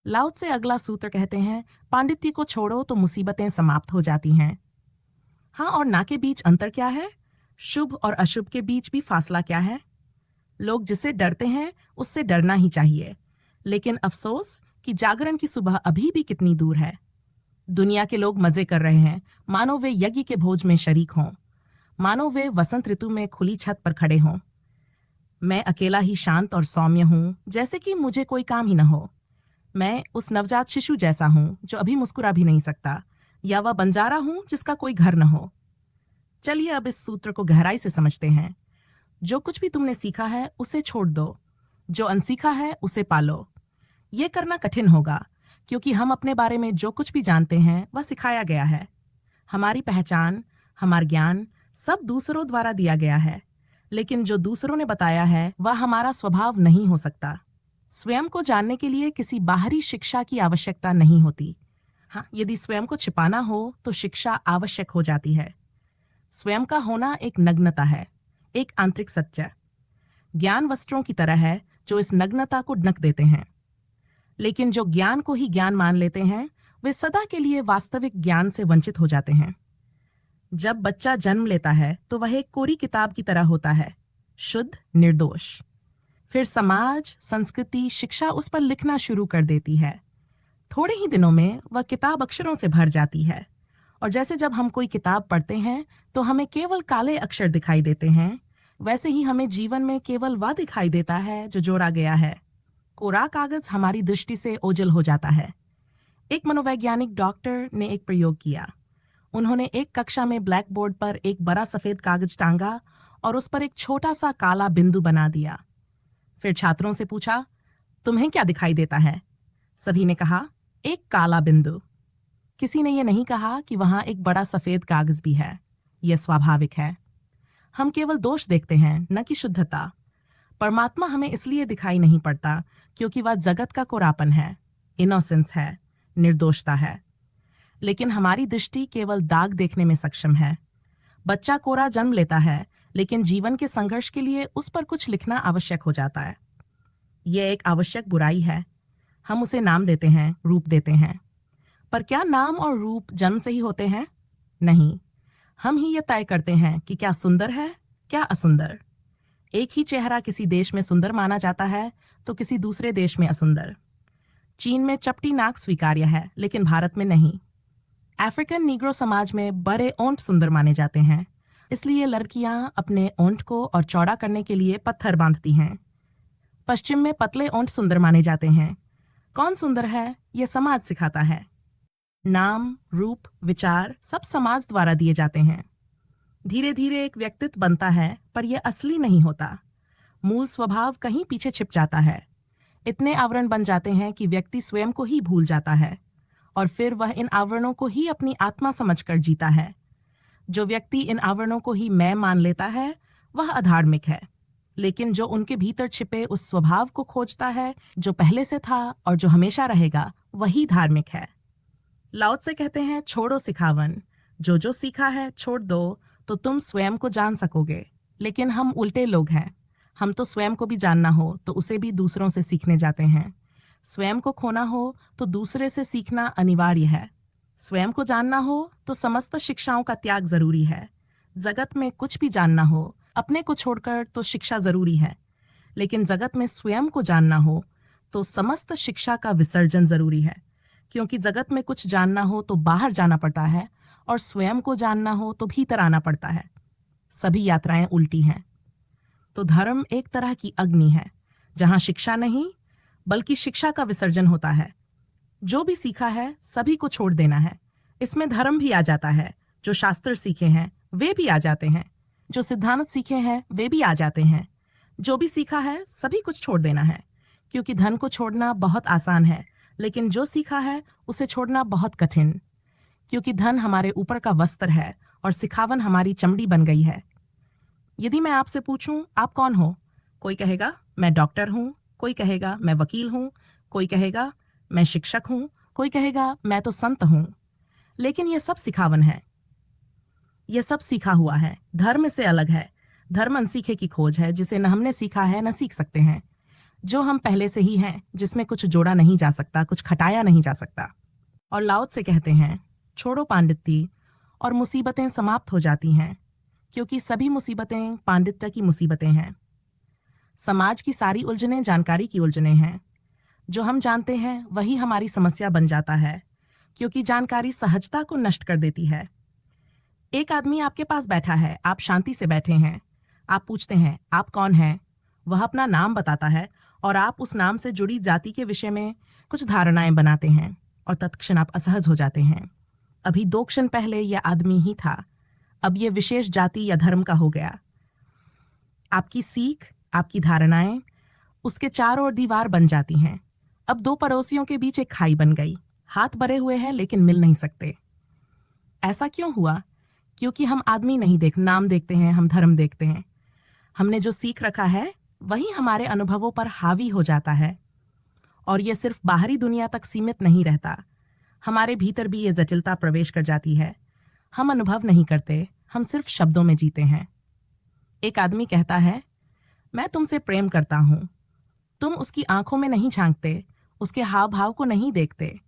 लाओ से अगला सूत्र कहते हैं, पांडित्य को छोड़ो तो मुसीबतें समाप्त हो जाती हैं। हाँ और ना के बीच अंतर क्या है? शुभ और अशुभ के बीच भी फासला क्या है? लोग जिससे डरते हैं उससे डरना ही चाहिए, लेकिन अफसोस कि जागरण की सुबह अभी भी कितनी दूर है। दुनिया के लोग मजे कर रहे हैं, मानो वे यज्ञ के भोज में शरीक हों, मानो वे वसंत ऋतु में खुली छत पर खड़े हों। मैं अकेला ही शांत और सौम्य हूँ, जैसे कि मुझे कोई काम ही न हो। मैं उस नवजात शिशु जैसा हूँ जो अभी मुस्कुरा भी नहीं सकता, या वह बंजारा हूँ जिसका कोई घर न हो। चलिए अब इस सूत्र को गहराई से समझते हैं। जो कुछ भी तुमने सीखा है उसे छोड़ दो, जो अनसीखा है उसे पालो। ये करना कठिन होगा, क्योंकि हम अपने बारे में जो कुछ भी जानते हैं वह सिखाया गया है। हमारी पहचान, हमारा ज्ञान सब दूसरों द्वारा दिया गया है, लेकिन जो दूसरों ने बताया है वह हमारा स्वभाव नहीं हो सकता। स्वयं को जानने के लिए किसी बाहरी शिक्षा की आवश्यकता नहीं होती। हाँ, यदि स्वयं को छिपाना हो तो शिक्षा आवश्यक हो जाती है। स्वयं का होना एक नग्नता है, एक आंतरिक सत्य। ज्ञान वस्त्रों की तरह है जो इस नग्नता को ढक देते हैं। लेकिन जो ज्ञान को ही ज्ञान मान लेते हैं वे सदा के लिए वास्तविक ज्ञान से वंचित हो जाते हैं। जब बच्चा जन्म लेता है तो वह एक कोरी किताब की तरह होता है, शुद्ध, निर्दोष। फिर समाज, संस्कृति, शिक्षा उस पर लिखना शुरू कर देती है। थोड़े ही दिनों में वह किताब अक्षरों से भर जाती है, और जैसे जब हम कोई किताब पढ़ते हैं तो हमें केवल काले अक्षर दिखाई देते हैं, वैसे ही हमें जीवन में केवल वह दिखाई देता है जो जोड़ा गया है। कोरा कागज हमारी दृष्टि से ओझल हो जाता है। एक मनोवैज्ञानिक डॉक्टर ने एक प्रयोग किया। उन्होंने एक कक्षा में ब्लैक बोर्ड पर एक बड़ा सफेद कागज टांगा और उस पर एक छोटा सा काला बिंदु बना दिया। फिर छात्रों से पूछा, तुम्हें क्या दिखाई देता है? सभी ने कहा, एक काला बिंदु। किसी ने यह नहीं कहा कि वहां एक बड़ा सफेद कागज भी है। यह स्वाभाविक है। हम केवल दोष देखते हैं, न कि शुद्धता। परमात्मा हमें इसलिए दिखाई नहीं पड़ता क्योंकि वह जगत का कोरापन है, इनोसेंस है, निर्दोषता है। लेकिन हमारी दृष्टि केवल दाग देखने में सक्षम है। बच्चा कोरा जन्म लेता है, लेकिन जीवन के संघर्ष के लिए उस पर कुछ लिखना आवश्यक हो जाता है। यह एक आवश्यक बुराई है। हम उसे नाम देते हैं, रूप देते हैं। पर क्या नाम और रूप जन्म से ही होते हैं? नहीं। हम ही यह तय करते हैं कि क्या सुंदर है, क्या असुंदर। एक ही चेहरा किसी देश में सुंदर माना जाता है तो किसी दूसरे देश में असुंदर। चीन में चपटी नाक स्वीकार्य है, लेकिन भारत में नहीं। अफ्रीकन नीग्रो समाज में बड़े ओंठ सुंदर माने जाते हैं, इसलिए लड़कियां अपने ओंठ को और चौड़ा करने के लिए पत्थर बांधती हैं। पश्चिम में पतले ओंठ सुंदर माने जाते हैं। कौन सुंदर है, यह समाज सिखाता है। नाम, रूप, विचार सब समाज द्वारा दिए जाते हैं। धीरे धीरे एक व्यक्तित्व बनता है, पर यह असली नहीं होता। मूल स्वभाव कहीं पीछे छिप जाता है। इतने आवरण बन जाते हैं कि व्यक्ति स्वयं को ही भूल जाता है, और फिर वह इन आवरणों को ही अपनी आत्मा समझकर जीता है। जो व्यक्ति इन आवरणों को ही मैं मान लेता है वह अधार्मिक है, लेकिन जो उनके भीतर छिपे उस स्वभाव को खोजता है जो पहले से था और जो हमेशा रहेगा, वही धार्मिक है। लाओ त्से कहते हैं, छोड़ो सिखावन, जो सीखा है छोड़ दो तो तुम स्वयं को जान सकोगे। लेकिन हम उल्टे लोग हैं। हम तो स्वयं को भी जानना हो तो उसे भी दूसरों से सीखने जाते हैं। स्वयं को खोना हो तो दूसरे से सीखना अनिवार्य है। स्वयं को जानना हो तो समस्त शिक्षाओं का त्याग जरूरी है। जगत में कुछ भी जानना हो, अपने को छोड़कर तो शिक्षा जरूरी है, लेकिन जगत में स्वयं को जानना हो तो समस्त शिक्षा का विसर्जन जरूरी है। क्योंकि जगत में कुछ जानना हो तो बाहर जाना पड़ता है, और स्वयं को जानना हो तो भीतर आना पड़ता है। सभी यात्राएं उल्टी हैं। तो धर्म एक तरह की अग्नि है, जहां शिक्षा नहीं बल्कि शिक्षा का विसर्जन होता है। जो भी सीखा है सभी को छोड़ देना है। इसमें धर्म भी आ जाता है। जो शास्त्र सीखे हैं वे भी आ जाते हैं। जो सिद्धांत सीखे हैं वे भी आ जाते हैं। जो भी सीखा है सभी कुछ छोड़ देना है, क्योंकि धन को छोड़ना बहुत आसान है, लेकिन जो सीखा है उसे छोड़ना बहुत कठिन। क्योंकि धन हमारे ऊपर का वस्त्र है और सिखावन हमारी चमड़ी बन गई है। यदि मैं आपसे पूछूं, आप कौन हो? कोई कहेगा मैं डॉक्टर हूं, कोई कहेगा मैं वकील हूं, कोई कहेगा मैं शिक्षक हूं, कोई कहेगा मैं तो संत हूं। लेकिन यह सब सिखावन है। यह सब सीखा हुआ है, धर्म से अलग है। धर्म अनसीखे की खोज है, जिसे न हमने सीखा है न सीख सकते हैं। जो हम पहले से ही हैं, जिसमें कुछ जोड़ा नहीं जा सकता, कुछ खटाया नहीं जा सकता। और लाओ त्से कहते हैं, छोड़ो पांडित्य और मुसीबतें समाप्त हो जाती हैं, क्योंकि सभी मुसीबतें पांडित्य की मुसीबतें हैं। समाज की सारी उलझनें जानकारी की उलझनें हैं। जो हम जानते हैं वही हमारी समस्या बन जाता है, क्योंकि जानकारी सहजता को नष्ट कर देती है। एक आदमी आपके पास बैठा है, आप शांति से बैठे हैं। आप पूछते हैं, आप कौन हैं? वह अपना नाम बताता है और आप उस नाम से जुड़ी जाति के विषय में कुछ धारणाएं बनाते हैं और तत्क्षण आप असहज हो जाते हैं। अभी 2 क्षण पहले यह आदमी ही था, अब यह विशेष जाति या धर्म का हो गया। आपकी सीख, आपकी धारणाएं उसके चारों ओर दीवार बन जाती हैं। अब 2 पड़ोसियों के बीच एक खाई बन गई। हाथ भरे हुए हैं लेकिन मिल नहीं सकते। ऐसा क्यों हुआ? क्योंकि हम आदमी नहीं नाम देखते हैं, हम धर्म देखते हैं। हमने जो सीख रखा है वही हमारे अनुभवों पर हावी हो जाता है। और यह सिर्फ बाहरी दुनिया तक सीमित नहीं रहता, हमारे भीतर भी ये जटिलता प्रवेश कर जाती है। हम अनुभव नहीं करते, हम सिर्फ शब्दों में जीते हैं। एक आदमी कहता है, मैं तुमसे प्रेम करता हूं। तुम उसकी आंखों में नहीं झांकते, उसके हाव भाव को नहीं देखते,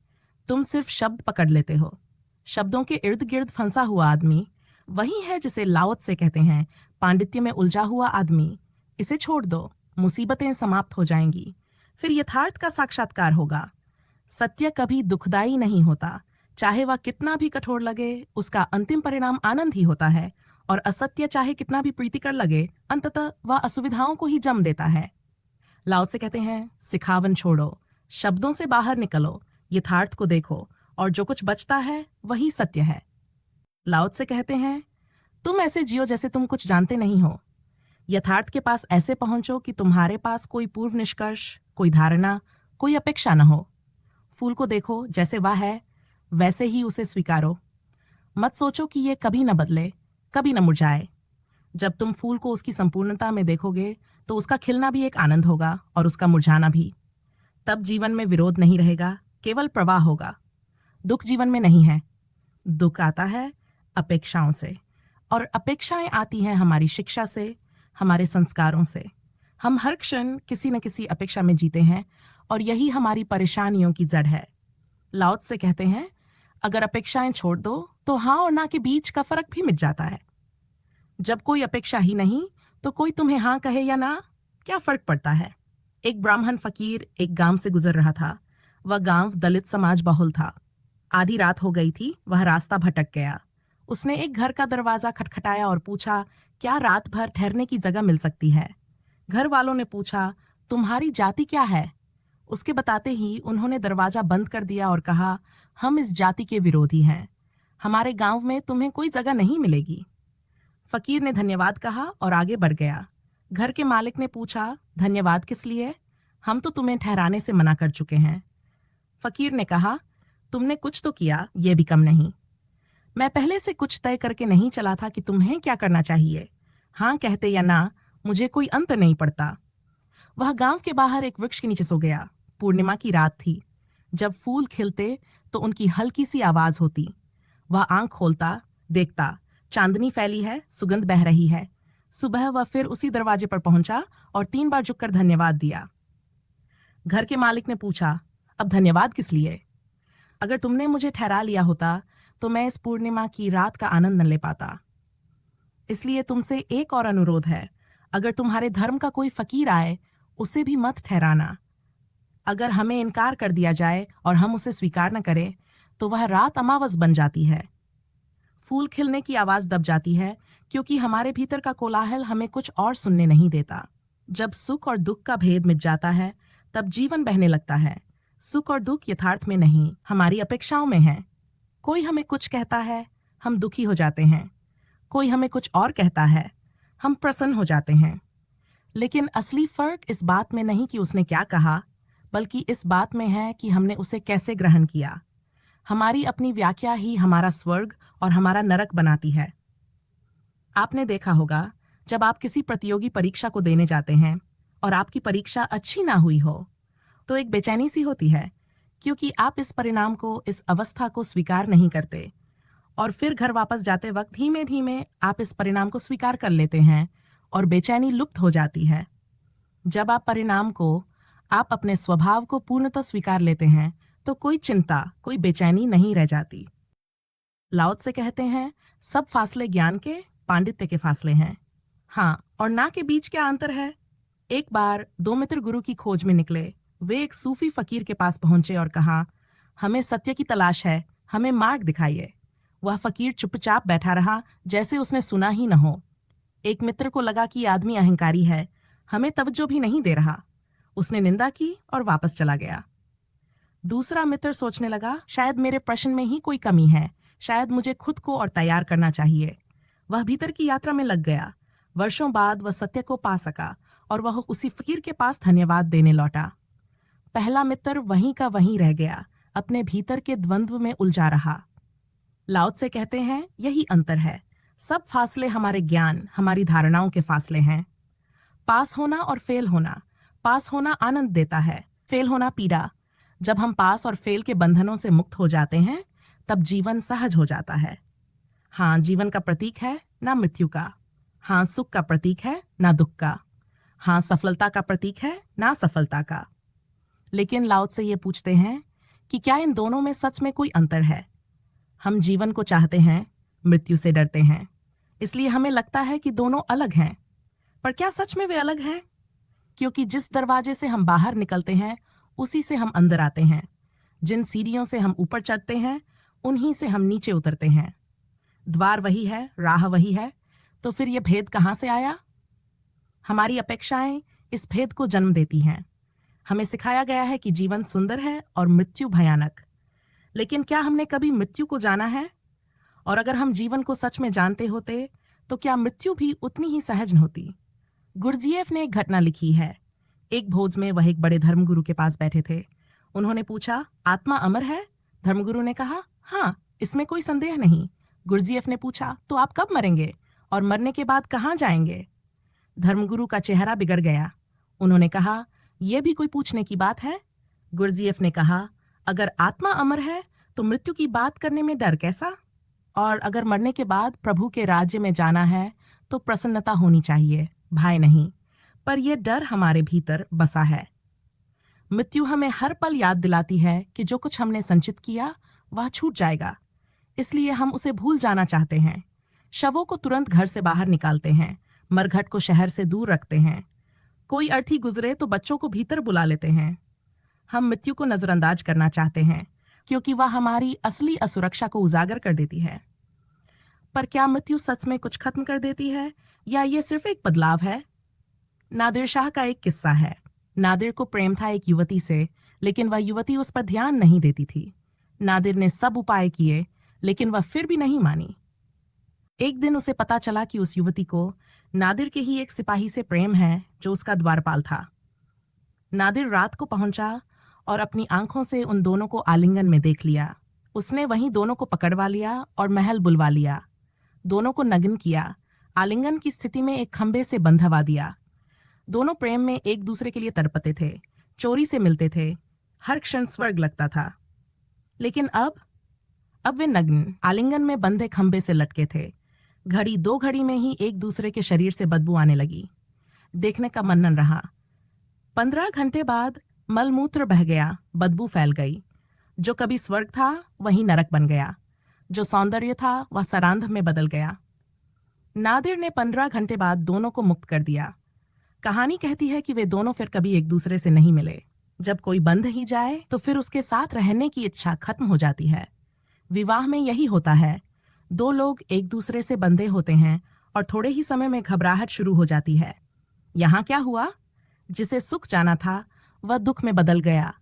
तुम सिर्फ शब्द पकड़ लेते हो। शब्दों के इर्द गिर्द फंसा हुआ आदमी वही है जिसे लाओ त्से कहते हैं, पांडित्य में उलझा हुआ आदमी। इसे छोड़ दो, मुसीबतें समाप्त हो जाएंगी, फिर यथार्थ का साक्षात्कार होगा। सत्य कभी दुखदाई नहीं होता, चाहे वह कितना भी कठोर लगे, उसका अंतिम परिणाम आनंद ही होता है। और असत्य चाहे कितना भी प्रीतिकर लगे, अंततः वह असुविधाओं को ही जन्म देता है। लाओ त्से कहते हैं, सिखावन छोड़ो, शब्दों से बाहर निकलो, यथार्थ को देखो, और जो कुछ बचता है वही सत्य है। लाओ त्से कहते हैं, तुम ऐसे जियो जैसे तुम कुछ जानते नहीं हो। यथार्थ के पास ऐसे पहुंचो कि तुम्हारे पास कोई पूर्व निष्कर्ष, कोई धारणा, कोई अपेक्षा न हो। फूल को देखो जैसे वह है, वैसे ही उसे स्वीकारो। मत सोचो कि ये कभी न बदले, कभी न मुरझाए। जब तुम फूल को उसकी संपूर्णता में देखोगे तो उसका खिलना भी एक आनंद होगा और उसका मुरझाना भी। तब जीवन में विरोध नहीं रहेगा, केवल प्रवाह होगा। दुख जीवन में नहीं है। दुख आता है अपेक्षाओं से, और अपेक्षाएं आती हैं हमारी शिक्षा से, हमारे संस्कारों से। हम हर क्षण किसी न किसी अपेक्षा में जीते हैं और यही हमारी परेशानियों की जड़ है। लाओ त्से कहते हैं, अगर अपेक्षाएं छोड़ दो तो हाँ और ना के बीच का फर्क भी मिट जाता है। जब कोई अपेक्षा ही नहीं तो कोई तुम्हें हाँ कहे या ना, क्या फर्क पड़ता है? एक ब्राह्मण फकीर एक गांव से गुजर रहा था। वह गांव दलित समाज बहुल था। आधी रात हो गई थी, वह रास्ता भटक गया। उसने एक घर का दरवाजा खटखटाया और पूछा, क्या रात भर ठहरने की जगह मिल सकती है? घर वालों ने पूछा, तुम्हारी जाति क्या है? उसके बताते ही उन्होंने दरवाजा बंद कर दिया और कहा, हम इस जाति के विरोधी हैं, हमारे गांव में तुम्हें कोई जगह नहीं मिलेगी। फकीर ने धन्यवाद कहा और आगे बढ़ गया। घर के मालिक ने पूछा, धन्यवाद किस लिए? हम तो तुम्हें ठहराने से मना कर चुके हैं। फकीर ने कहा, तुमने कुछ तो किया, यह भी कम नहीं। मैं पहले से कुछ तय करके नहीं चला था कि तुम्हें क्या करना चाहिए। हाँ कहते या ना, मुझे कोई अंतर नहीं पड़ता। वह गांव के बाहर एक वृक्ष के नीचे सो गया। पूर्णिमा की रात थी। जब फूल खिलते तो उनकी हल्की सी आवाज होती। वह आंख खोलता, देखता, चांदनी फैली है, सुगंध बह रही है। सुबह वह फिर उसी दरवाजे पर पहुंचा और 3 बार झुककर धन्यवाद दिया। घर के मालिक ने पूछा, अब धन्यवाद किस लिए? अगर तुमने मुझे ठहरा लिया होता तो मैं इस पूर्णिमा की रात का आनंद न ले पाता। इसलिए तुमसे एक और अनुरोध है, अगर तुम्हारे धर्म का कोई फकीर आए, उसे भी मत ठहराना। अगर हमें इनकार कर दिया जाए और हम उसे स्वीकार न करें तो वह रात अमावस बन जाती है। फूल खिलने की आवाज दब जाती है, क्योंकि हमारे भीतर का कोलाहल हमें कुछ और सुनने नहीं देता। जब सुख और दुख का भेद मिट जाता है तब जीवन बहने लगता है। सुख और दुख यथार्थ में नहीं, हमारी अपेक्षाओं में है। कोई हमें कुछ कहता है, हम दुखी हो जाते हैं। कोई हमें कुछ और कहता है, हम प्रसन्न हो जाते हैं। लेकिन असली फर्क इस बात में नहीं कि उसने क्या कहा, बल्कि इस बात में है कि हमने उसे कैसे ग्रहण किया। हमारी अपनी व्याख्या ही हमारा स्वर्ग और हमारा नरक बनाती है। आपने देखा होगा, जब आप किसी प्रतियोगी परीक्षा को देने जाते हैं और आपकी परीक्षा अच्छी ना हुई हो तो एक बेचैनी सी होती है, क्योंकि आप इस परिणाम को, इस अवस्था को स्वीकार नहीं करते। और फिर घर वापस जाते वक्त धीमे धीमे आप इस परिणाम को स्वीकार कर लेते हैं और बेचैनी लुप्त हो जाती है। जब आप परिणाम को आप अपने स्वभाव को पूर्णतः स्वीकार लेते हैं तो कोई चिंता, कोई बेचैनी नहीं रह जाती। लाओ त्से कहते हैं, सब फासले ज्ञान के, पांडित्य के फासले हैं। हाँ और ना के बीच क्या अंतर है? एक बार दो मित्र गुरु की खोज में निकले। वे एक सूफी फकीर के पास पहुंचे और कहा, हमें सत्य की तलाश है, हमें मार्ग दिखाइए। वह फकीर चुपचाप बैठा रहा, जैसे उसने सुना ही न हो। एक मित्र को लगा कि आदमी अहंकारी है, हमें तवज्जो भी नहीं दे रहा। उसने निंदा की और वापस चला गया। दूसरा मित्र सोचने लगा, शायद मेरे प्रश्न में ही कोई कमी है, शायद मुझे खुद को और तैयार करना चाहिए। वह भीतर की यात्रा में लग गया। वर्षों बाद वह सत्य को पा सका और वह उसी फकीर के पास धन्यवाद देने लौटा। पहला मित्र वहीं का वहीं रह गया, अपने भीतर के द्वंद्व में उलझा रहा। लाओ त्से कहते हैं, यही अंतर है। सब फासले हमारे ज्ञान, हमारी धारणाओं के फासले हैं। पास होना और फेल होना। पास होना आनंद देता है, फेल होना पीड़ा। जब हम पास और फेल के बंधनों से मुक्त हो जाते हैं तब जीवन सहज हो जाता है। हाँ, जीवन का प्रतीक है ना मृत्यु का। हाँ, सुख का प्रतीक है ना दुख का। हाँ, सफलता का प्रतीक है ना असफलता का। लेकिन लाओ त्से ये पूछते हैं कि क्या इन दोनों में सच में कोई अंतर है? हम जीवन को चाहते हैं, मृत्यु से डरते हैं, इसलिए हमें लगता है कि दोनों अलग हैं। पर क्या सच में वे अलग हैं? क्योंकि जिस दरवाजे से हम बाहर निकलते हैं उसी से हम अंदर आते हैं। जिन सीढ़ियों से हम ऊपर चढ़ते हैं उन्हीं से हम नीचे उतरते हैं। द्वार वही है, राह वही है, तो फिर यह भेद कहाँ से आया? हमारी अपेक्षाएं इस भेद को जन्म देती हैं। हमें सिखाया गया है कि जीवन सुंदर है और मृत्यु भयानक। लेकिन क्या हमने कभी मृत्यु को जाना है? और अगर हम जीवन को सच में जानते होते तो क्या मृत्यु भी उतनी ही सहज होती? गुरजीएफ ने एक घटना लिखी है। एक भोज में वह एक बड़े धर्मगुरु के पास बैठे थे। उन्होंने पूछा, आत्मा अमर है? धर्मगुरु ने कहा, हाँ, इसमें कोई संदेह नहीं। गुरजीएफ ने पूछा, तो आप कब मरेंगे और मरने के बाद कहाँ जाएंगे? धर्मगुरु का चेहरा बिगड़ गया। उन्होंने कहा, यह भी कोई पूछने की बात है? गुरजीएफ ने कहा, अगर आत्मा अमर है तो मृत्यु की बात करने में डर कैसा? और अगर मरने के बाद प्रभु के राज्य में जाना है तो प्रसन्नता होनी चाहिए, भय नहीं। पर यह डर हमारे भीतर बसा है। मृत्यु हमें हर पल याद दिलाती है कि जो कुछ हमने संचित किया वह छूट जाएगा, इसलिए हम उसे भूल जाना चाहते हैं। शवों को तुरंत घर से बाहर निकालते हैं, मरघट को शहर से दूर रखते हैं। कोई अर्थी गुजरे तो बच्चों को भीतर बुला लेते हैं। हम मृत्यु को नजरअंदाज करना चाहते हैं क्योंकि वह हमारी असली असुरक्षा को उजागर कर देती है। पर क्या मृत्यु सच में कुछ खत्म कर देती है या ये सिर्फ एक बदलाव है? नादिर शाह का एक किस्सा है। नादिर को प्रेम था एक युवती से, लेकिन वह युवती उस पर ध्यान नहीं देती थी। नादिर ने सब उपाय किए, लेकिन वह फिर भी नहीं मानी। एक दिन उसे पता चला कि उस युवती को नादिर के ही एक सिपाही से प्रेम है जो उसका द्वारपाल था। नादिर रात को पहुंचा और अपनी आंखों से उन दोनों को आलिंगन में देख लिया। उसने वहीं दोनों को पकड़वा लिया और महल बुलवा लिया। दोनों को नग्न किया, आलिंगन की स्थिति में एक खंबे से बंधवा दिया। दोनों प्रेम में एक दूसरे के लिए तड़पते थे, चोरी से मिलते थे, हर क्षण स्वर्ग लगता था। लेकिन अब वे नग्न, आलिंगन में बंधे खंबे से लटके थे। घड़ी दो घड़ी में ही एक दूसरे के शरीर से बदबू आने लगी। देखने का मन न रहा। 15 घंटे बाद मलमूत्र बह गया, बदबू फैल गई। जो कभी स्वर्ग था वही नरक बन गया, जो सौंदर्य था वह सरांध में बदल गया। नादिर ने 15 घंटे बाद दोनों को मुक्त कर दिया। कहानी कहती है कि वे दोनों फिर कभी एक दूसरे से नहीं मिले। जब कोई बंध ही जाए तो फिर उसके साथ रहने की इच्छा खत्म हो जाती है। विवाह में यही होता है। दो लोग एक दूसरे से बंधे होते हैं और थोड़े ही समय में घबराहट शुरू हो जाती है। यहाँ क्या हुआ? जिसे सुख जाना था वह दुख में बदल गया,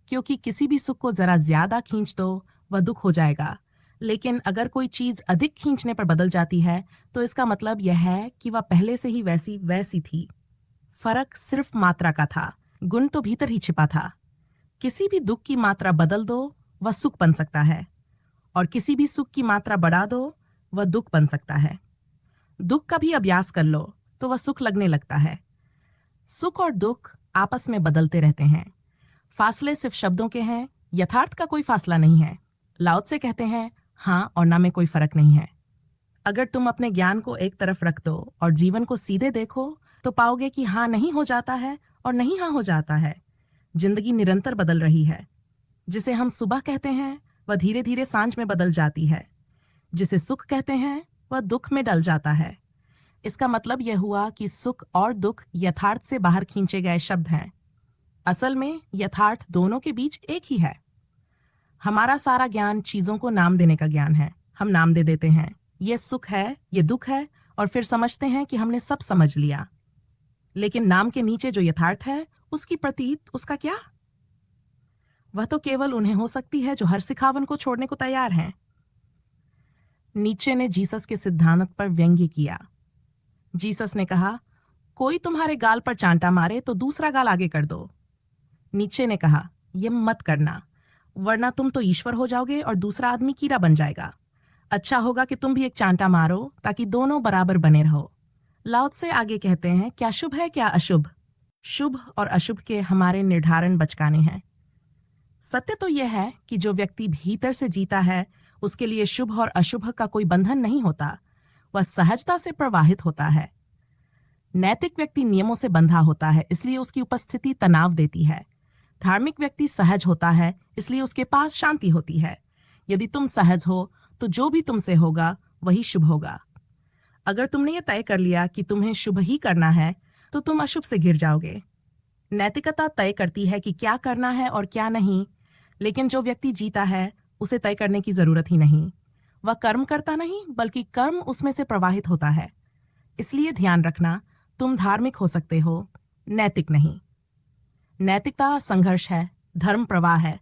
क्योंकि किसी भी सुख को जरा ज्यादा खींच दो वह दुख हो जाएगा। लेकिन अगर कोई चीज अधिक खींचने पर बदल जाती है तो इसका मतलब यह है कि वह पहले से ही वैसी थी। फर्क सिर्फ मात्रा का था, गुण तो भीतर ही छिपा था। किसी भी दुख की मात्रा बदल दो वह सुख बन सकता है, और किसी भी सुख की मात्रा बढ़ा दो वह दुख बन सकता है। दुख का भी अभ्यास कर लो तो वह सुख लगने लगता है। सुख और दुख आपस में बदलते रहते हैं। फासले सिर्फ शब्दों के हैं, यथार्थ का कोई फासला नहीं है। लाओ त्से कहते हैं, हाँ और ना में कोई फर्क नहीं है। अगर तुम अपने ज्ञान को एक तरफ रख दो और जीवन को सीधे देखो तो पाओगे कि हाँ नहीं हो जाता है और नहीं हाँ हो जाता है। जिंदगी निरंतर बदल रही है। जिसे हम सुबह कहते हैं वह धीरे धीरे सांझ में बदल जाती है। जिसे सुख कहते हैं वह दुख में डल जाता है। इसका मतलब यह हुआ कि सुख और दुख यथार्थ से बाहर खींचे गए शब्द हैं। असल में यथार्थ दोनों के बीच एक ही है। हमारा सारा ज्ञान चीजों को नाम देने का ज्ञान है। हम नाम दे देते हैं, ये सुख है, ये दुख है, और फिर समझते हैं कि हमने सब समझ लिया। लेकिन नाम के नीचे जो यथार्थ है, उसकी प्रतीत, उसका क्या? वह तो केवल उन्हें हो सकती है जो हर सिखावन को छोड़ने को तैयार हैं। नीचे ने जीसस के सिद्धांत पर व्यंग्य किया। जीसस ने कहा, कोई तुम्हारे गाल पर चांटा मारे तो दूसरा गाल आगे कर दो। नीचे ने कहा, यह मत करना, वरना तुम तो ईश्वर हो जाओगे और दूसरा आदमी कीड़ा बन जाएगा। अच्छा होगा कि तुम भी एक चांटा मारो ताकि दोनों बराबर बने रहो। लाओ त्से आगे कहते हैं, क्या शुभ है क्या अशुभ? शुभ और अशुभ के हमारे निर्धारण बचकाने हैं। सत्य तो यह है कि जो व्यक्ति भीतर से जीता है, उसके लिए शुभ और अशुभ का कोई बंधन नहीं होता। वह सहजता से प्रवाहित होता है। नैतिक व्यक्ति नियमों से बंधा होता है, इसलिए उसकी उपस्थिति तनाव देती है। धार्मिक व्यक्ति सहज होता है, इसलिए उसके पास शांति होती है। यदि तुम सहज हो तो जो भी तुमसे होगा वही शुभ होगा। अगर तुमने ये तय कर लिया कि तुम्हें शुभ ही करना है, तो तुम अशुभ से घिर जाओगे। नैतिकता तय करती है कि क्या करना है और क्या नहीं, लेकिन जो व्यक्ति जीता है उसे तय करने की जरूरत ही नहीं। वह कर्म करता नहीं, बल्कि कर्म उसमें से प्रवाहित होता है। इसलिए ध्यान रखना, तुम धार्मिक हो सकते हो, नैतिक नहीं। नैतिकता संघर्ष है, धर्म प्रवाह है।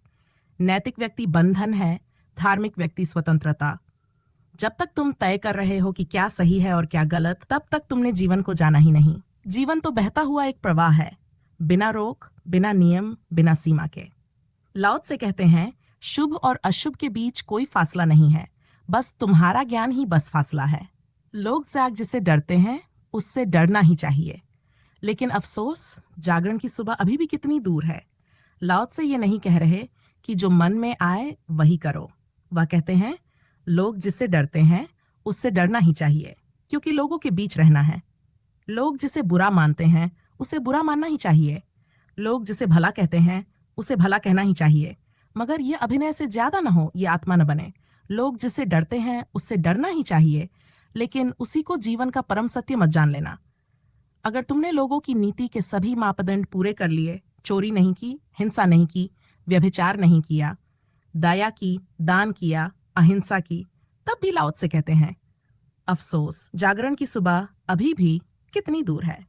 नैतिक व्यक्ति बंधन है, धार्मिक व्यक्ति स्वतंत्रता। जब तक तुम तय कर रहे हो कि क्या सही है और क्या गलत, तब तक तुमने जीवन को जाना ही नहीं। जीवन तो बहता हुआ एक प्रवाह है, बिना रोक, बिना नियम, बिना सीमा के। लाओ त्से कहते हैं, शुभ और अशुभ के बीच कोई फासला नहीं है, बस तुम्हारा ज्ञान ही बस फासला है। लोग जाग जिससे डरते हैं उससे डरना ही चाहिए, लेकिन अफसोस, जागरण की सुबह अभी भी कितनी दूर है। लाओ त्से ये नहीं कह रहे कि जो मन में आए वही करो। वह कहते हैं, लोग जिससे डरते हैं उससे डरना ही चाहिए, क्योंकि लोगों के बीच रहना है। लोग जिसे बुरा मानते हैं उसे बुरा मानना ही चाहिए। लोग जिसे भला कहते हैं उसे भला कहना ही चाहिए, मगर ये अभिनय से ज्यादा न हो, ये आत्मा न बने। लोग जिससे डरते हैं उससे डरना ही चाहिए, लेकिन उसी को जीवन का परम सत्य मत जान लेना। अगर तुमने लोगों की नीति के सभी मापदंड पूरे कर लिए, चोरी नहीं की, हिंसा नहीं की, व्यभिचार नहीं किया, दया की, दान किया, अहिंसा की, तब भी लाओ त्से कहते हैं, अफसोस, जागरण की सुबह अभी भी कितनी दूर है।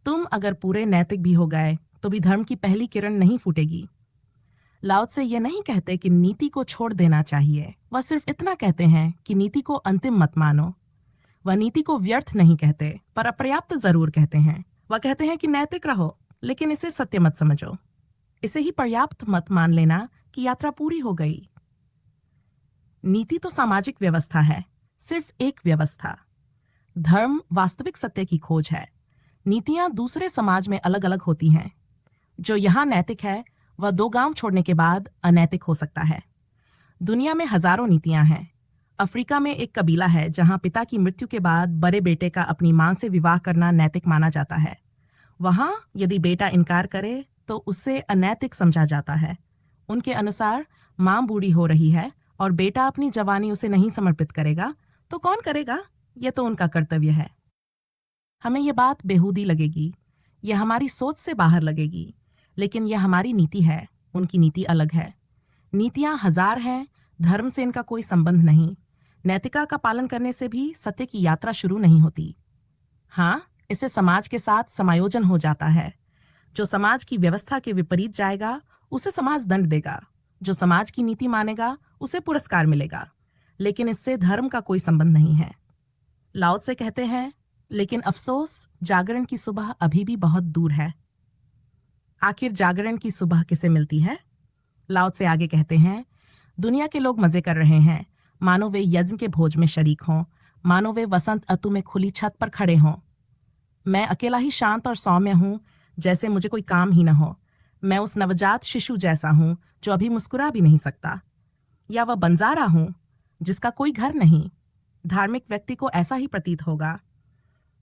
तुम अगर पूरे नैतिक भी हो गए तो भी धर्म की पहली किरण नहीं फूटेगी। लाओ त्से ये नहीं कहते कि नीति को छोड़ देना चाहिए, वह सिर्फ इतना कहते हैं कि नीति को अंतिम मत मानो। वह नीति को व्यर्थ नहीं कहते, पर अपर्याप्त जरूर कहते हैं। वह कहते हैं कि नैतिक रहो, लेकिन इसे सत्य मत समझो। इसे ही पर्याप्त मत मान लेना कि यात्रा पूरी हो गई। नीति तो सामाजिक व्यवस्था है, सिर्फ एक व्यवस्था। धर्म वास्तविक सत्य की खोज है। नीतियां दूसरे समाज में अलग अलग होती हैं। जो यहाँ नैतिक है वह 2 गांव छोड़ने के बाद अनैतिक हो सकता है। दुनिया में हजारों नीतियां हैं। अफ्रीका में एक कबीला है जहां पिता की मृत्यु के बाद बड़े बेटे का अपनी मां से विवाह करना नैतिक माना जाता है। वहां यदि बेटा इनकार करे तो उसे अनैतिक समझा जाता है। उनके अनुसार मां बूढ़ी हो रही है और बेटा अपनी जवानी उसे नहीं समर्पित करेगा तो कौन करेगा? यह तो उनका कर्तव्य है। हमें यह बात बेहूदी लगेगी, यह हमारी सोच से बाहर लगेगी, लेकिन यह हमारी नीति है, उनकी नीति अलग है। नीतियां हजार हैं, धर्म से इनका कोई संबंध नहीं। नैतिकता का पालन करने से भी सत्य की यात्रा शुरू नहीं होती। हाँ, इससे समाज के साथ समायोजन हो जाता है। जो समाज की व्यवस्था के विपरीत जाएगा उसे समाज दंड देगा, जो समाज की नीति मानेगा उसे पुरस्कार मिलेगा, लेकिन इससे धर्म का कोई संबंध नहीं है। लाओ त्से कहते हैं, लेकिन अफसोस, जागरण की सुबह अभी भी बहुत दूर है। आखिर जागरण की सुबह किसे मिलती है? लाओ त्से आगे कहते हैं, दुनिया के लोग मजे कर रहे हैं, मानो वे यज्ञ के भोज में शरीक हों, मानो वे वसंत ऋतु में खुली छत पर खड़े हों। मैं अकेला ही शांत और सौम्य हूं, जैसे मुझे कोई काम ही न हो। मैं उस नवजात शिशु जैसा हूं जो अभी मुस्कुरा भी नहीं सकता, या वह बंजारा हूं जिसका कोई घर नहीं। धार्मिक व्यक्ति को ऐसा ही प्रतीत होगा।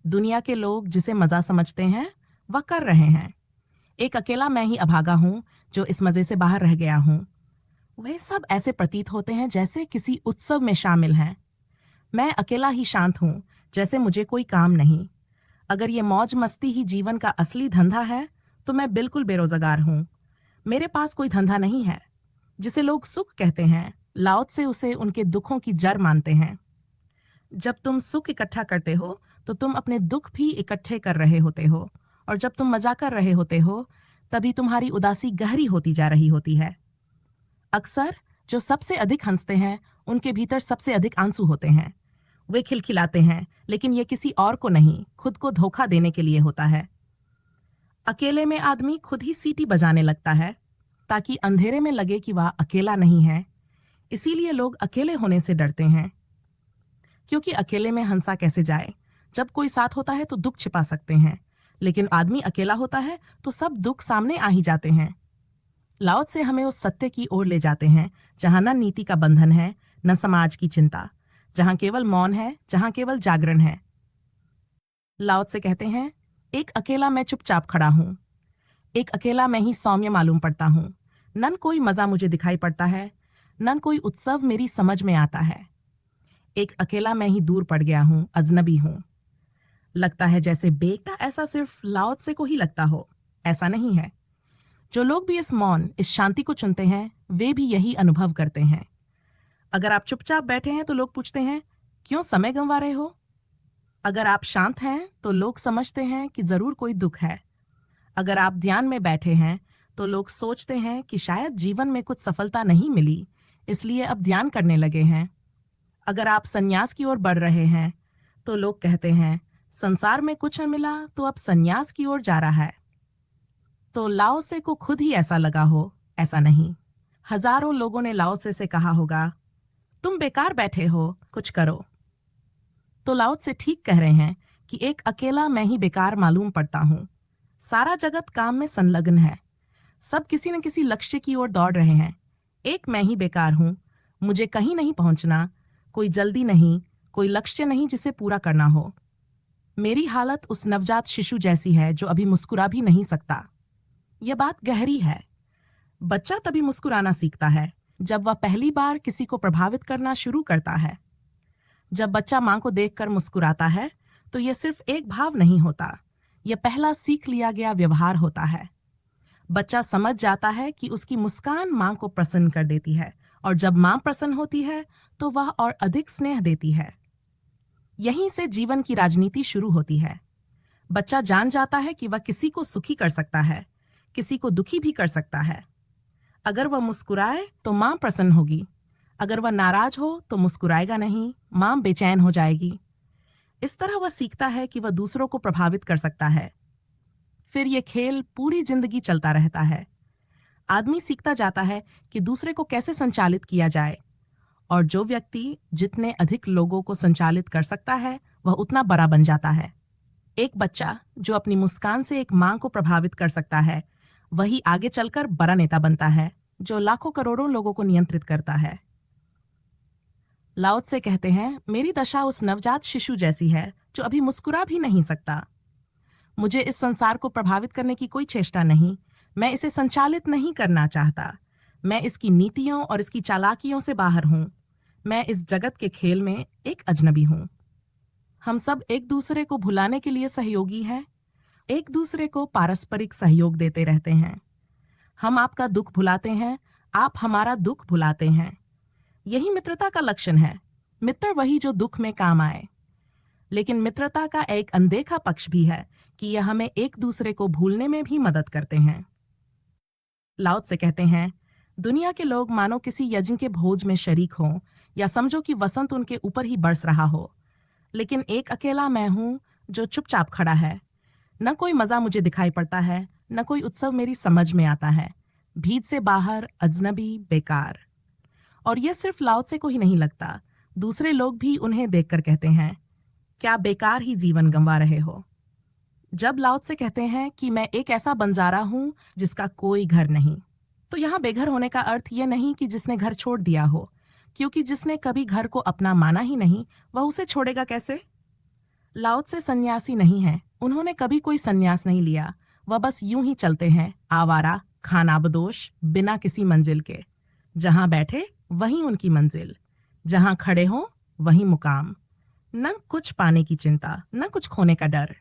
दुनिया के लोग जिसे मजा समझते हैं वह कर रहे हैं। एक अकेला मैं ही अभागा हूँ जो इस मजे से बाहर रह गया हूँ। वे सब ऐसे प्रतीत होते हैं जैसे किसी उत्सव में शामिल हैं। मैं अकेला ही शांत हूँ, जैसे मुझे कोई काम नहीं। अगर ये मौज मस्ती ही जीवन का असली धंधा है तो मैं बिल्कुल बेरोजगार हूँ। मेरे पास कोई धंधा नहीं है। जिसे लोग सुख कहते हैं, लाओ से उसे उनके दुखों की जड़ मानते हैं। जब तुम सुख इकट्ठा करते हो तो तुम अपने दुख भी इकट्ठे कर रहे होते हो, और जब तुम मजा कर रहे होते हो तभी तुम्हारी उदासी गहरी होती जा रही होती है। अक्सर जो सबसे अधिक हंसते हैं उनके भीतर सबसे अधिक आंसू होते हैं। वे खिलखिलाते हैं, लेकिन ये किसी और को नहीं, खुद को धोखा देने के लिए होता है। अकेले में आदमी खुद ही सीटी बजाने लगता है ताकि अंधेरे में लगे कि वह अकेला नहीं है। इसीलिए लोग अकेले होने से डरते हैं, क्योंकि अकेले में हंसा कैसे जाए। जब कोई साथ होता है तो दुख छिपा सकते हैं, लेकिन आदमी अकेला होता है तो सब दुख सामने आ ही जाते हैं। लाओ से हमें उस सत्य की ओर ले जाते हैं जहां न नीति का बंधन है, न समाज की चिंता, जहां केवल मौन है, जहां केवल जागरण है। लाओ से कहते हैं, एक अकेला मैं चुपचाप खड़ा हूं। एक अकेला मैं ही सौम्य मालूम पड़ता हूं। नन कोई मजा मुझे दिखाई पड़ता है, नन कोई उत्सव मेरी समझ में आता है। एक अकेला मैं ही दूर पड़ गया हूं, अजनबी हूं। लगता है जैसे बेटा ऐसा सिर्फ लाओ से को ही लगता हो। ऐसा नहीं है। जो लोग भी इस मौन, इस शांति को चुनते हैं, वे भी यही अनुभव करते हैं। अगर आप चुपचाप बैठे हैं तो लोग पूछते हैं, क्यों समय गंवा रहे हो? अगर आप शांत हैं तो लोग समझते हैं कि जरूर कोई दुख है। अगर आप ध्यान में बैठे हैं तो लोग सोचते हैं कि शायद जीवन में कुछ सफलता नहीं मिली, इसलिए अब ध्यान करने लगे हैं। अगर आप संन्यास की ओर बढ़ रहे हैं तो लोग कहते हैं, संसार में कुछ न मिला तो अब संन्यास की ओर जा रहा है। तो लाओ से को खुद ही ऐसा लगा हो, ऐसा नहीं। हजारों लोगों ने लाओ से कहा होगा, तुम बेकार बैठे हो, कुछ करो। तो लाओ से ठीक कह रहे हैं कि एक अकेला मैं ही बेकार मालूम पड़ता हूं। सारा जगत काम में संलग्न है। सब किसी न किसी लक्ष्य की ओर दौड़ रहे हैं। एक मैं ही बेकार हूं। मुझे कहीं नहीं पहुंचना, कोई जल्दी नहीं, कोई लक्ष्य नहीं जिसे पूरा करना हो। मेरी हालत उस नवजात शिशु जैसी है जो अभी मुस्कुरा भी नहीं सकता। यह बात गहरी है। बच्चा तभी मुस्कुराना सीखता है जब वह पहली बार किसी को प्रभावित करना शुरू करता है। जब बच्चा मां को देखकर मुस्कुराता है तो यह सिर्फ एक भाव नहीं होता, यह पहला सीख लिया गया व्यवहार होता है। बच्चा समझ जाता है कि उसकी मुस्कान मां को प्रसन्न कर देती है, और जब मां प्रसन्न होती है तो वह और अधिक स्नेह देती है। यहीं से जीवन की राजनीति शुरू होती है। बच्चा जान जाता है कि वह किसी को सुखी कर सकता है, किसी को दुखी भी कर सकता है। अगर वह मुस्कुराए तो मां प्रसन्न होगी, अगर वह नाराज हो तो मुस्कुराएगा नहीं, मां बेचैन हो जाएगी। इस तरह वह सीखता है कि वह दूसरों को प्रभावित कर सकता है। फिर यह खेल पूरी जिंदगी चलता रहता है। आदमी सीखता जाता है कि दूसरे को कैसे संचालित किया जाए, और जो व्यक्ति जितने अधिक लोगों को संचालित कर सकता है वह उतना बड़ा बन जाता है। एक बच्चा जो अपनी मुस्कान से एक मां को प्रभावित कर सकता है, वही आगे चलकर बड़ा नेता बनता है जो लाखों करोड़ों लोगों को नियंत्रित करता है। लाओ से कहते हैं, मेरी दशा उस नवजात शिशु जैसी है जो अभी मुस्कुरा भी नहीं सकता। मुझे इस संसार को प्रभावित करने की कोई चेष्टा नहीं। मैं इसे संचालित नहीं करना चाहता। मैं इसकी नीतियों और इसकी चालाकियों से बाहर हूं। मैं इस जगत के खेल में एक अजनबी हूं। हम सब एक दूसरे को भुलाने के लिए सहयोगी हैं। एक दूसरे को पारस्परिक सहयोग देते रहते हैं। हम आपका दुख भुलाते हैं, आप हमारा दुख भुलाते हैं। यही मित्रता का लक्षण है। मित्र वही जो दुख में काम आए। लेकिन मित्रता का एक अनदेखा पक्ष भी है कि यह हमें एक दूसरे को भूलने में भी मदद करते हैं। लाओ से कहते हैं, दुनिया के लोग मानो किसी यज्ञ के भोज में शरीक हों, या समझो कि वसंत उनके ऊपर ही बरस रहा हो। लेकिन एक अकेला मैं हूं जो चुपचाप खड़ा है। न कोई मजा मुझे दिखाई पड़ता है, न कोई उत्सव मेरी समझ में आता है। भीड़ से बाहर, अजनबी, बेकार। और यह सिर्फ लाओ से को ही नहीं लगता, दूसरे लोग भी उन्हें देखकर कहते हैं, क्या बेकार ही जीवन गंवा रहे हो। जब लाओ से कहते हैं कि मैं एक ऐसा बंजारा हूं जिसका कोई घर नहीं, तो यहां बेघर होने का अर्थ यह नहीं कि जिसने घर छोड़ दिया हो, क्योंकि जिसने कभी घर को अपना माना ही नहीं वह उसे छोड़ेगा कैसे। लाओ से सन्यासी नहीं है, उन्होंने कभी कोई सन्यास नहीं लिया। वह बस यूं ही चलते हैं, आवारा, खानाबदोश, बिना किसी मंजिल के। जहां बैठे वहीं उनकी मंजिल, जहां खड़े हों वहीं मुकाम। न कुछ पाने की चिंता, न कुछ खोने का डर।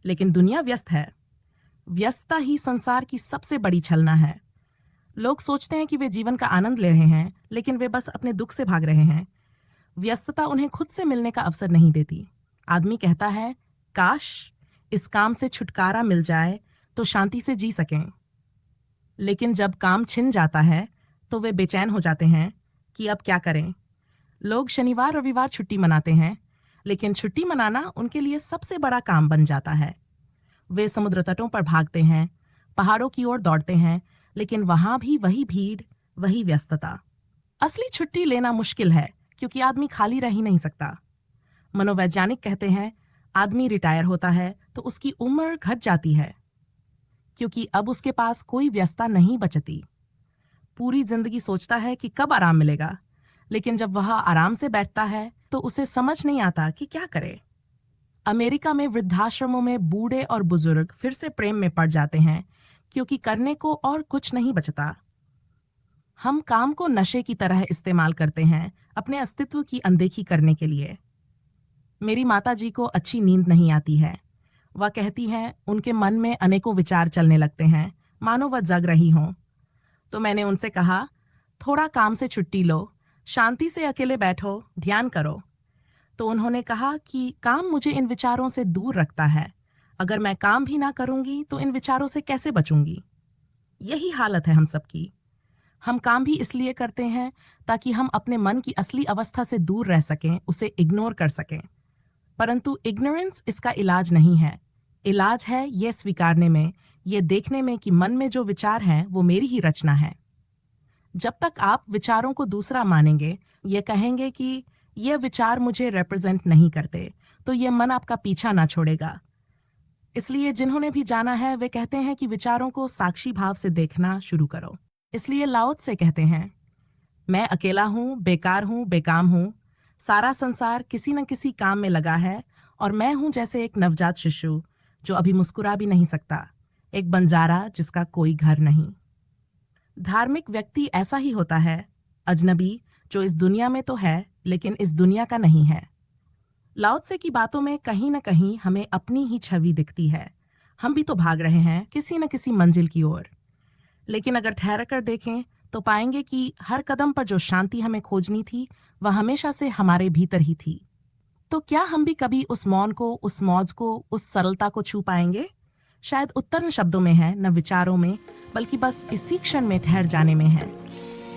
लेकिन दुनिया व्यस्त है। व्यस्तता ही संसार की सबसे बड़ी छलना है। लोग सोचते हैं कि वे जीवन का आनंद ले रहे हैं, लेकिन वे बस अपने दुख से भाग रहे हैं। व्यस्तता उन्हें खुद से मिलने का अवसर नहीं देती। आदमी कहता है, काश इस काम से छुटकारा मिल जाए तो शांति से जी सकें। लेकिन जब काम छिन जाता है तो वे बेचैन हो जाते हैं कि अब क्या करें। लोग शनिवार रविवार छुट्टी मनाते हैं, लेकिन छुट्टी मनाना उनके लिए सबसे बड़ा काम बन जाता है। वे समुद्र तटों पर भागते हैं, पहाड़ों की ओर दौड़ते हैं, लेकिन वहां भी वही भीड़, वही व्यस्तता। असली छुट्टी लेना मुश्किल है, क्योंकि आदमी खाली रह ही नहीं सकता। मनोवैज्ञानिक कहते हैं, आदमी रिटायर होता है तो उसकी उम्र घट जाती है, क्योंकि अब उसके पास कोई व्यस्तता नहीं बचती। पूरी जिंदगी सोचता है कि कब आराम मिलेगा, लेकिन जब वह आराम से बैठता है तो उसे समझ नहीं आता कि क्या करे। अमेरिका में वृद्धाश्रमों में बूढ़े और बुजुर्ग फिर से प्रेम में पड़ जाते हैं, क्योंकि करने को और कुछ नहीं बचता। हम काम को नशे की तरह इस्तेमाल करते हैं, अपने अस्तित्व की अनदेखी करने के लिए। मेरी माताजी को अच्छी नींद नहीं आती है। वह कहती हैं, उनके मन में अनेकों विचार चलने लगते हैं, मानो वह जग रही हों। तो मैंने उनसे कहा, थोड़ा काम से छुट्टी लो, शांति से अकेले बैठो, ध्यान करो। तो उन्होंने कहा कि काम मुझे इन विचारों से दूर रखता है। अगर मैं काम भी ना करूंगी तो इन विचारों से कैसे बचूंगी। यही हालत है हम सबकी। हम काम भी इसलिए करते हैं ताकि हम अपने मन की असली अवस्था से दूर रह सकें, उसे इग्नोर कर सकें। परंतु इग्नोरेंस इसका इलाज नहीं है। इलाज है यह स्वीकारने में, यह देखने में कि मन में जो विचार हैं वो मेरी ही रचना है। जब तक आप विचारों को दूसरा मानेंगे, ये कहेंगे कि ये विचार मुझे रिप्रेजेंट नहीं करते, तो ये मन आपका पीछा ना छोड़ेगा। इसलिए जिन्होंने भी जाना है वे कहते हैं कि विचारों को साक्षी भाव से देखना शुरू करो। इसलिए लाओ त्से कहते हैं, मैं अकेला हूँ, बेकार हूँ, बेकाम हूँ। सारा संसार किसी न किसी काम में लगा है और मैं हूँ जैसे एक नवजात शिशु जो अभी मुस्कुरा भी नहीं सकता, एक बंजारा जिसका कोई घर नहीं। धार्मिक व्यक्ति ऐसा ही होता है, अजनबी जो इस दुनिया में तो है लेकिन इस दुनिया का नहीं है। लाओ त्से की बातों में कहीं न कहीं हमें अपनी ही छवि दिखती है। हम भी तो भाग रहे हैं किसी न किसी मंजिल की ओर। लेकिन अगर ठहर कर देखें तो पाएंगे कि हर कदम पर जो शांति हमें खोजनी थी वह हमेशा से हमारे भीतर ही थी। तो क्या हम भी कभी उस मौन को, उस मौज को, उस सरलता को छू पाएंगे? शायद उत्तर न शब्दों में है, न विचारों में, बल्कि बस इसी क्षण में ठहर जाने में है।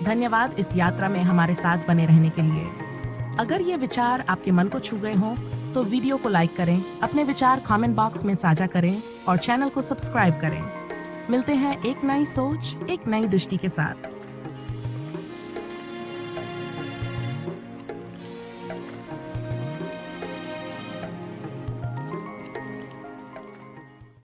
धन्यवाद इस यात्रा में हमारे साथ बने रहने के लिए। अगर ये विचार आपके मन को छू गए हों तो वीडियो को लाइक करें, अपने विचार कमेंट बॉक्स में साझा करें और चैनल को सब्सक्राइब करें। मिलते हैं एक नई सोच, एक नई दृष्टि के साथ।